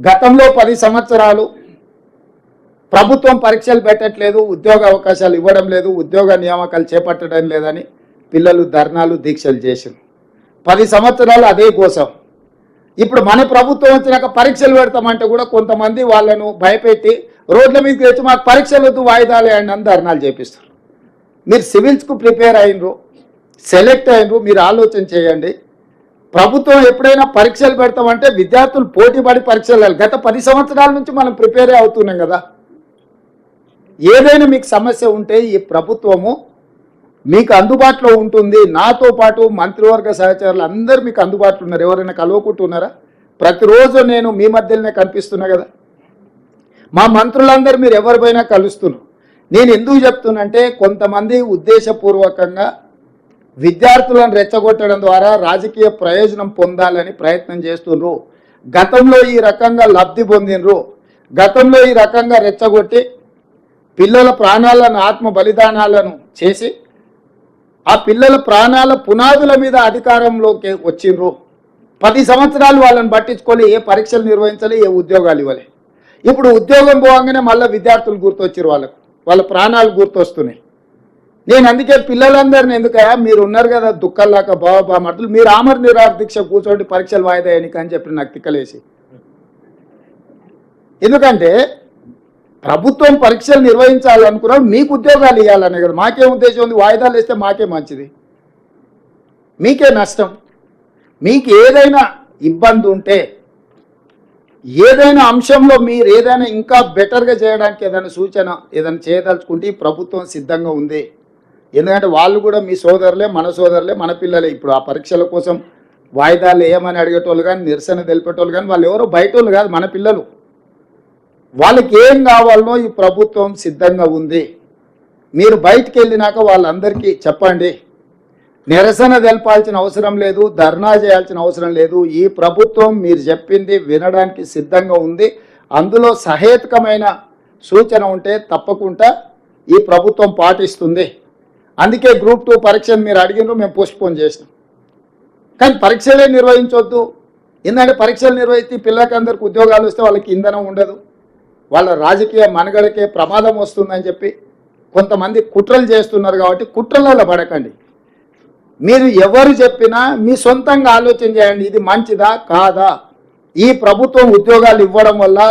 గతంలో 10 సంవత్సరాలు ప్రభుత్వం పరీక్షలు పెట్టట్లేదు, ఉద్యోగ అవకాశాలు ఇవ్వడం లేదు, ఉద్యోగ నియామకాలు చేపట్టడం లేదని పిల్లలు ధర్నాలు దీక్షలు చేశారు. 10 సంవత్సరాలు అదే కోసం. ఇప్పుడు మన ప్రభుత్వం వచ్చినాక పరీక్షలు పెడతామంటే కూడా కొంతమంది వాళ్ళను భయపెట్టి రోడ్ల మీదకి తెచ్చి మాకు పరీక్షలు వద్దు వాయిదాలే అని ధర్నాలు చేపిస్తారు. మీరు సివిల్స్కు ప్రిపేర్ అయినరు, సెలెక్ట్ అయినరు, మీరు ఆలోచన చేయండి. ప్రభుత్వం ఎప్పుడైనా పరీక్షలు పెడతామంటే విద్యార్థులు పోటీపడి పరీక్షలు గత 10 సంవత్సరాల నుంచి మనం ప్రిపేరే అవుతున్నాం కదా. ఏదైనా మీకు సమస్య ఉంటే ఈ ప్రభుత్వము మీకు అందుబాటులో ఉంటుంది. నాతో పాటు మంత్రివర్గ సహచరులు అందరూ మీకు అందుబాటులో ఉన్నారు. ఎవరైనా కలవకుంటున్నారా? ప్రతిరోజు నేను మీ మధ్యలోనే కనిపిస్తున్నా కదా. మా మంత్రులందరూ మీరు ఎవరిపైనా కలుస్తున్నారు. నేను ఎందుకు చెప్తున్నంటే కొంతమంది ఉద్దేశపూర్వకంగా విద్యార్థులను రెచ్చగొట్టడం ద్వారా రాజకీయ ప్రయోజనం పొందాలని ప్రయత్నం చేస్తున్నారు. గతంలో ఈ రకంగా లబ్ధి పొందినరు, గతంలో ఈ రకంగా రెచ్చగొట్టి పిల్లల ప్రాణాలను ఆత్మ బలిదానాలను చేసి ఆ పిల్లల ప్రాణాల పునాదుల మీద అధికారంలోకి వచ్చిండ్రు. 10 సంవత్సరాలు వాళ్ళని పట్టించుకొని ఏ పరీక్షలు నిర్వహించాలి, ఏ ఉద్యోగాలు ఇవ్వాలి. ఇప్పుడు ఉద్యోగం పోగానే మళ్ళీ విద్యార్థులు గుర్తొచ్చారు, వాళ్ళ ప్రాణాలు గుర్తొస్తున్నాయి. నేను అందుకే పిల్లలందరినీ ఎందుకయా మీరు ఉన్నారు కదా దుఃఖాలాక బాబా మటలు మీరు ఆమర నిరాహార దీక్ష కూర్చోండి పరీక్షలు వాయిదా ఎన్నిక అని చెప్పి నాకు తిక్కలేసి. ఎందుకంటే ప్రభుత్వం పరీక్షలు నిర్వహించాలనుకున్నా మీకు ఉద్యోగాలు ఇవ్వాలనే కదా. మాకేం ఉద్దేశం ఉంది? వాయిదాలు వేస్తే మాకే మంచిది, మీకే నష్టం. మీకు ఏదైనా ఇబ్బంది ఉంటే, ఏదైనా అంశంలో మీరు ఏదైనా ఇంకా బెటర్గా చేయడానికి ఏదైనా సూచన ఏదైనా చేయదలుచుకుంటే ఈ ప్రభుత్వం సిద్ధంగా ఉంది. ఎందుకంటే వాళ్ళు కూడా మీ సోదరులే, మన సోదరులే, మన పిల్లలే. ఇప్పుడు ఆ పరీక్షల కోసం వాయిదాలు వేయమని అడిగేటోళ్ళు కానీ, నిరసన తెలిపేటోళ్ళు కానీ వాళ్ళు ఎవరో బయట వాళ్ళు కాదు, మన పిల్లలు. వాళ్ళకి ఏం కావాలనో ఈ ప్రభుత్వం సిద్ధంగా ఉంది. మీరు బయటికి వెళ్ళినాక వాళ్ళందరికీ చెప్పండి. నిరసన తెలపాల్సిన అవసరం లేదు, ధర్నా చేయాల్సిన అవసరం లేదు. ఈ ప్రభుత్వం మీరు చెప్పింది వినడానికి సిద్ధంగా ఉంది. అందులో సహేతుకమైన సూచన ఉంటే తప్పకుండా ఈ ప్రభుత్వం పాటిస్తుంది. అందుకే గ్రూప్ 2 పరీక్షను మీరు అడిగినారు, మేము పోస్ట్పోన్ చేసినాం. కానీ పరీక్షలే నిర్వహించవద్దు. ఎందుకంటే పరీక్షలు నిర్వహిస్తే పిల్లలందరికీ ఉద్యోగాలు వస్తే వాళ్ళకి ఇంధనం ఉండదు, వాళ్ళ రాజకీయ మనుగడకే ప్రమాదం వస్తుందని చెప్పి కొంతమంది కుట్రలు చేస్తున్నారు. కాబట్టి కుట్రలలో పడకండి. మీరు ఎవరు చెప్పినా మీ సొంతంగా ఆలోచన చేయండి, ఇది మంచిదా కాదా. ఈ ప్రభుత్వం ఉద్యోగాలు ఇవ్వడం వల్ల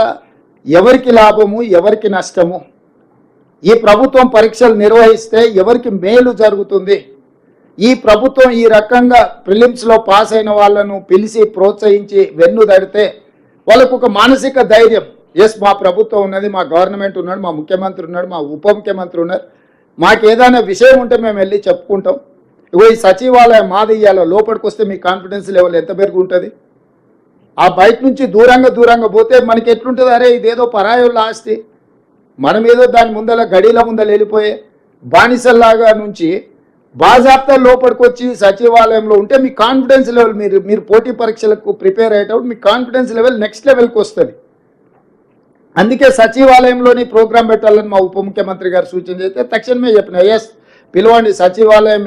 ఎవరికి లాభము, ఎవరికి నష్టము, ఈ ప్రభుత్వం పరీక్షలు నిర్వహిస్తే ఎవరికి మేలు జరుగుతుంది. ఈ ప్రభుత్వం ఈ రకంగా ప్రిలిమ్స్లో పాస్ అయిన వాళ్ళను పిలిచి ప్రోత్సహించి వెన్ను తడితే వాళ్ళకు ఒక మానసిక ధైర్యం, ఎస్ మా ప్రభుత్వం ఉన్నది, మా గవర్నమెంట్ ఉన్నాడు, మా ముఖ్యమంత్రి ఉన్నాడు, మా ఉప ముఖ్యమంత్రి ఉన్నారు, మాకు ఏదైనా విషయం ఉంటే మేము వెళ్ళి చెప్పుకుంటాం. ఇగో ఈ సచివాలయం మాది ఇయ్యాల లోపలికి వస్తే మీ కాన్ఫిడెన్స్ లెవెల్ ఎంత పెరిగి ఉంటుంది. ఆ బయట నుంచి దూరంగా పోతే మనకి ఎట్లుంటుంది, అరే ఇదేదో పరాయోళ్ళ ఆస్తి, మనం ఏదో దాని ముందల గడిల ముందల వెళ్ళిపోయే బానిసల్లాగా నుంచి బాజాప్తా లోపలికి వచ్చి సచివాలయంలో ఉంటే మీ కాన్ఫిడెన్స్ లెవెల్ మీరు పోటీ పరీక్షలకు ప్రిపేర్ అయ్యేటప్పుడు మీ కాన్ఫిడెన్స్ లెవెల్ నెక్స్ట్ లెవెల్కి వస్తుంది. అందుకే సచివాలయంలోని ప్రోగ్రాం పెట్టాలని మా ఉప ముఖ్యమంత్రి గారు సూచన చేస్తే తక్షణమే చెప్పిన, ఎస్ పిలవండి సచివాలయం